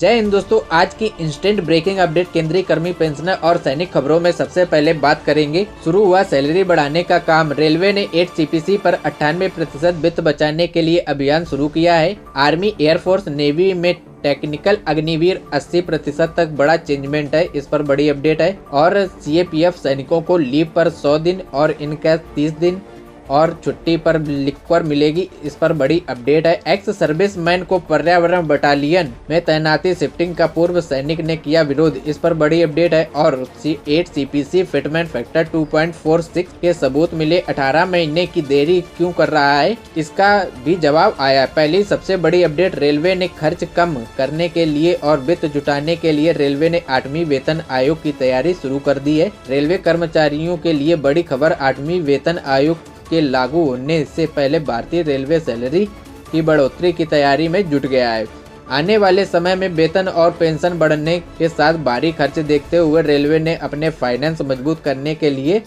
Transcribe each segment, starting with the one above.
जय हिंद दोस्तों, आज की इंस्टेंट ब्रेकिंग अपडेट केंद्रीय कर्मी पेंशनर और सैनिक खबरों में सबसे पहले बात करेंगे। शुरू हुआ सैलरी बढ़ाने का काम। रेलवे ने 8 CPC पर 98% वित्त बचाने के लिए अभियान शुरू किया है। आर्मी, एयरफोर्स, नेवी में टेक्निकल अग्निवीर 80% तक बड़ा चेंजमेंट है, इस पर बड़ी अपडेट है। और CAPF सैनिकों को लीव पर 100 दिन और इनका 30 दिन और छुट्टी पर लिक्वर मिलेगी, इस पर बड़ी अपडेट है। एक्स सर्विसमैन को पर्यावरण बटालियन में तैनाती शिफ्टिंग का पूर्व सैनिक ने किया विरोध, इस पर बड़ी अपडेट है। और 8 CPC फिटमेंट फैक्टर 2.46 के सबूत मिले। 18 महीने की देरी क्यों कर रहा है, इसका भी जवाब आया। पहली सबसे बड़ी अपडेट, रेलवे ने खर्च कम करने के लिए और वित्त जुटाने के लिए रेलवे ने 8वीं वेतन आयोग की तैयारी शुरू कर दी है। रेलवे कर्मचारियों के लिए बड़ी खबर, 8वीं वेतन आयोग के लागू होने से पहले भारतीय रेलवे सैलरी की बढ़ोतरी की तैयारी में जुट गया है। आने वाले समय में वेतन और पेंशन बढ़ने के साथ भारी खर्च देखते हुए रेलवे ने अपने फाइनेंस मजबूत करने के लिए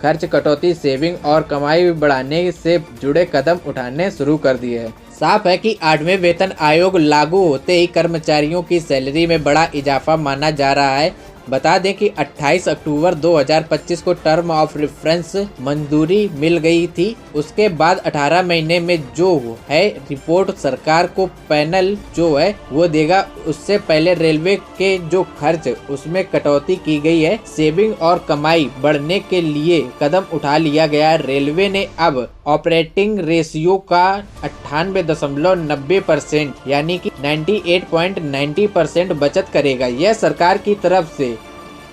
खर्च कटौती, सेविंग और कमाई बढ़ाने से जुड़े कदम उठाने शुरू कर दिए हैं। साफ है कि 8वें वेतन आयोग लागू होते ही कर्मचारियों की सैलरी में बड़ा इजाफा माना जा रहा है। बता दें कि 28 अक्टूबर 2025 को टर्म ऑफ रेफरेंस मंजूरी मिल गई थी। उसके बाद 18 महीने में जो है रिपोर्ट सरकार को पैनल जो है वो देगा। उससे पहले रेलवे के जो खर्च उसमें कटौती की गई है। सेविंग और कमाई बढ़ने के लिए कदम उठा लिया गया है। रेलवे ने अब ऑपरेटिंग रेशियो का 98.90% यानी कि 98.90% बचत करेगा। यह सरकार की तरफ से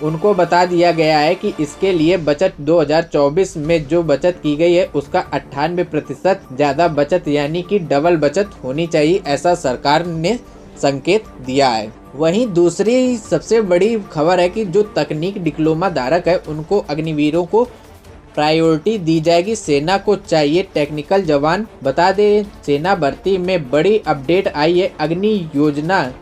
उनको बता दिया गया है कि इसके लिए बचत 2024 में जो बचत की गई है उसका 98% ज्यादा बचत यानी कि डबल बचत होनी चाहिए, ऐसा सरकार ने संकेत दिया है। वहीं दूसरी सबसे बड़ी खबर है कि जो तकनीक डिप्लोमा धारक है उनको अग्निवीरों को प्रायोरिटी दी जाएगी। सेना को चाहिए टेक्निकल जवान। बता दें सेना भर्ती में बड़ी अपडेट आई है। अग्नि योजना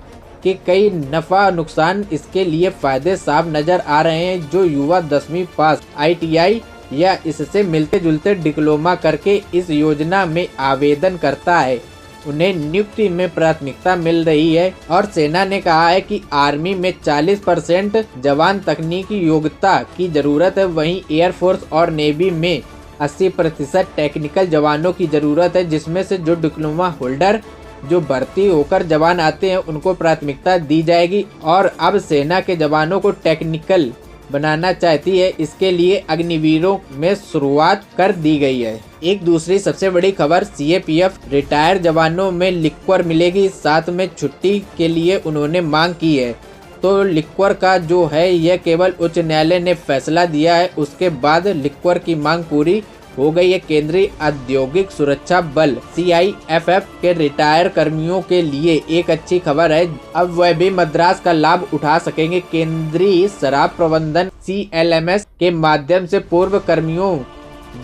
के कई नफा नुकसान, इसके लिए फायदे साफ नजर आ रहे हैं। जो युवा 10वीं पास ITI या इससे मिलते जुलते डिप्लोमा करके इस योजना में आवेदन करता है उन्हें नियुक्ति में प्राथमिकता मिल रही है। और सेना ने कहा है कि आर्मी में 40% जवान तकनीकी योग्यता की जरूरत है। वहीं एयरफोर्स और नेवी में 80% टेक्निकल जवानों की जरूरत है, जिसमें से जो डिप्लोमा होल्डर जो भर्ती होकर जवान आते हैं उनको प्राथमिकता दी जाएगी। और अब सेना के जवानों को टेक्निकल बनाना चाहती है, इसके लिए अग्निवीरों में शुरुआत कर दी गई है। एक दूसरी सबसे बड़ी खबर, CAPF रिटायर जवानों में लिक्वर मिलेगी, साथ में छुट्टी के लिए उन्होंने मांग की है। तो लिक्वर का जो है यह केवल उच्च न्यायालय ने फैसला दिया है, उसके बाद लिक्वर की मांग पूरी हो गई है। केंद्रीय औद्योगिक सुरक्षा बल CIFF के रिटायर कर्मियों के लिए एक अच्छी खबर है, अब वह भी मद्रास का लाभ उठा सकेंगे। केंद्रीय शराब प्रबंधन CLMS के माध्यम से पूर्व कर्मियों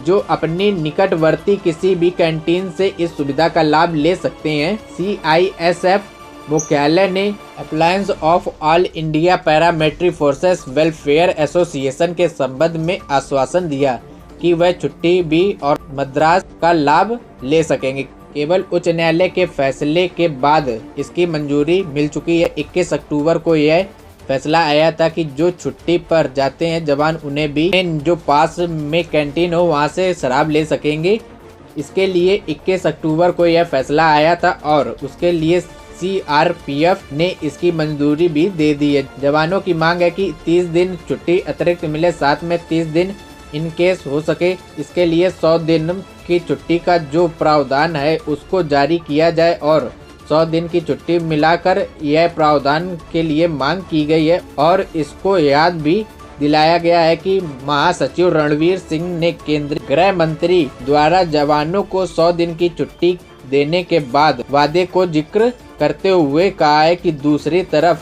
जो अपनी निकटवर्ती किसी भी कैंटीन से इस सुविधा का लाभ ले सकते हैं। CISF मुख्यालय ने appliance of all India paramilitary forces welfare association के संबंध में आश्वासन दिया कि वह छुट्टी भी और मद्रास का लाभ ले सकेंगे। केवल उच्च न्यायालय के फैसले के बाद इसकी मंजूरी मिल चुकी है। 21 अक्टूबर को यह फैसला आया था कि जो छुट्टी पर जाते हैं जवान उन्हें भी जो पास में कैंटीन हो वहां से शराब ले सकेंगे। इसके लिए 21 अक्टूबर को यह फैसला आया था और उसके लिए CRPF ने इसकी मंजूरी भी दे दी है। जवानों की मांग है कि 30 दिन छुट्टी अतिरिक्त मिले, साथ में 30 दिन इन केस हो सके। इसके लिए 100 दिन की छुट्टी का जो प्रावधान है उसको जारी किया जाए और 100 दिन की छुट्टी मिलाकर यह प्रावधान के लिए मांग की गई है। और इसको याद भी दिलाया गया है कि महासचिव रणवीर सिंह ने केंद्रीय गृह मंत्री द्वारा जवानों को 100 दिन की छुट्टी देने के बाद वादे को जिक्र करते हुए कहा है कि दूसरी तरफ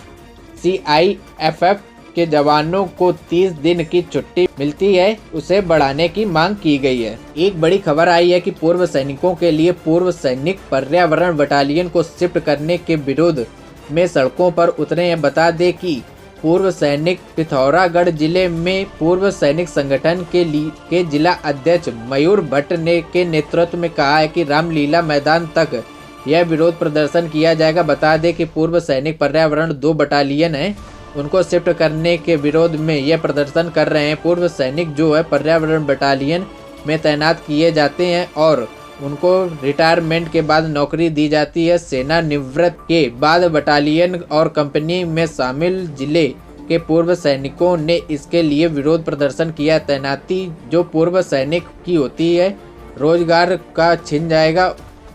CIFF के जवानों को 30 दिन की छुट्टी मिलती है, उसे बढ़ाने की मांग की गई है। एक बड़ी खबर आई है कि पूर्व सैनिकों के लिए पूर्व सैनिक पर्यावरण बटालियन को शिफ्ट करने के विरोध में सड़कों पर उतरे हैं। बता दें कि पूर्व सैनिक पिथौरागढ़ जिले में पूर्व सैनिक संगठन के जिला अध्यक्ष मयूर भट्ट ने के नेतृत्व में कहा है कि रामलीला मैदान तक यह विरोध प्रदर्शन किया जाएगा। बता दें कि पूर्व सैनिक पर्यावरण 2 बटालियन है, उनको शिफ्ट करने के विरोध में यह प्रदर्शन कर रहे हैं। पूर्व सैनिक जो है पर्यावरण बटालियन में तैनात किए जाते हैं और उनको रिटायरमेंट के बाद नौकरी दी जाती है। सेना निवृत्ति के बाद बटालियन और कंपनी में शामिल जिले के पूर्व सैनिकों ने इसके लिए विरोध प्रदर्शन किया। तैनाती जो पूर्व सैनिक की होती है, रोजगार का छिन जाएगा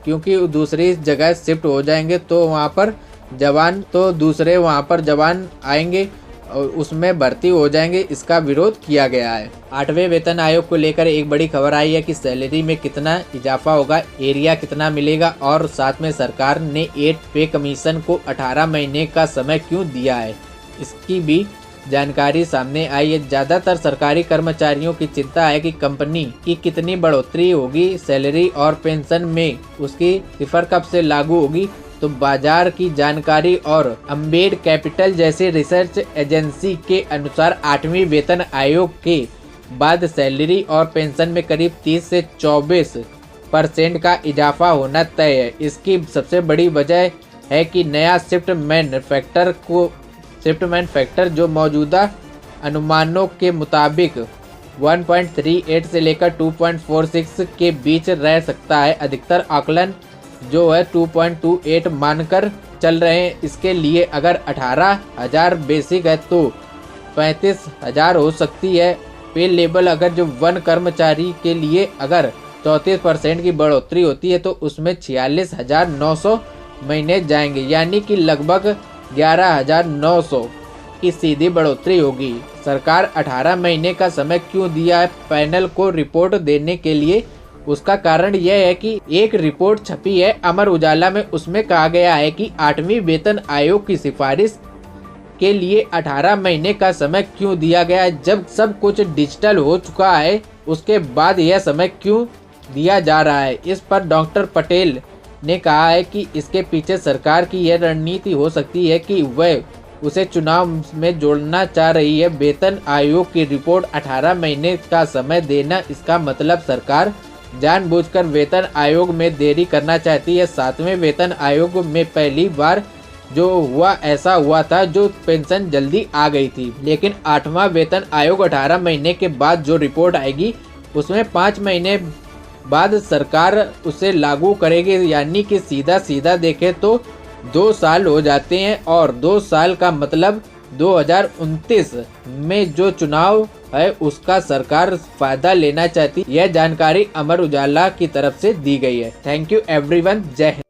क्योंकि दूसरी जगह शिफ्ट हो जाएंगे तो वहाँ पर जवान आएंगे और उसमें भर्ती हो जाएंगे। इसका विरोध किया गया है। 8वें वेतन आयोग को लेकर एक बड़ी खबर आई है कि सैलरी में कितना इजाफा होगा, एरिया कितना मिलेगा और साथ में सरकार ने 8 पे कमीशन को 18 महीने का समय क्यों दिया है, इसकी भी जानकारी सामने आई है। ज़्यादातर सरकारी कर्मचारियों की चिंता है कि कंपनी की कितनी बढ़ोतरी होगी सैलरी और पेंशन में, उसकी सिफर कब से लागू होगी। तो बाजार की जानकारी और अम्बेड कैपिटल जैसे रिसर्च एजेंसी के अनुसार 8वीं वेतन आयोग के बाद सैलरी और पेंशन में करीब 30 से 24% का इजाफा होना तय है। इसकी सबसे बड़ी वजह है कि नया शिफ्ट मैन्युफैक्चर जो मौजूदा अनुमानों के मुताबिक 1.38 से लेकर 2.46 के बीच रह सकता है। अधिकतर आकलन जो है 2.28 मानकर चल रहे हैं। इसके लिए अगर 18,000 बेसिक है तो 35,000 हो सकती है। पे लेवल अगर जो 1 कर्मचारी के लिए अगर 34% की बढ़ोतरी होती है तो उसमें 46,900 महीने जाएंगे, यानी कि लगभग 11,900 की सीधी बढ़ोतरी होगी। सरकार 18 महीने का समय क्यों दिया है पैनल को रिपोर्ट देने के लिए, उसका कारण यह है कि एक रिपोर्ट छपी है अमर उजाला में। उसमें कहा गया है कि 8वीं वेतन आयोग की सिफारिश के लिए 18 महीने का समय क्यों दिया गया है, जब सब कुछ डिजिटल हो चुका है उसके बाद यह समय क्यों दिया जा रहा है। इस पर डॉक्टर पटेल ने कहा है कि इसके पीछे सरकार की यह रणनीति हो सकती है कि वह उसे चुनाव में जोड़ना चाह रही है। वेतन आयोग की रिपोर्ट 18 महीने का समय देना, इसका मतलब सरकार जानबूझकर वेतन आयोग में देरी करना चाहती है। 7वें वेतन आयोग में पहली बार जो हुआ ऐसा हुआ था जो पेंशन जल्दी आ गई थी, लेकिन 8वां वेतन आयोग 18 महीने के बाद जो रिपोर्ट आएगी उसमें 5 महीने बाद सरकार उसे लागू करेगी, यानी कि सीधा देखें तो 2 साल हो जाते हैं और 2 साल का मतलब 2029 में जो चुनाव है उसका सरकार फायदा लेना चाहती। यह जानकारी अमर उजाला की तरफ से दी गई है। थैंक यू एवरीवन, जय हिंद।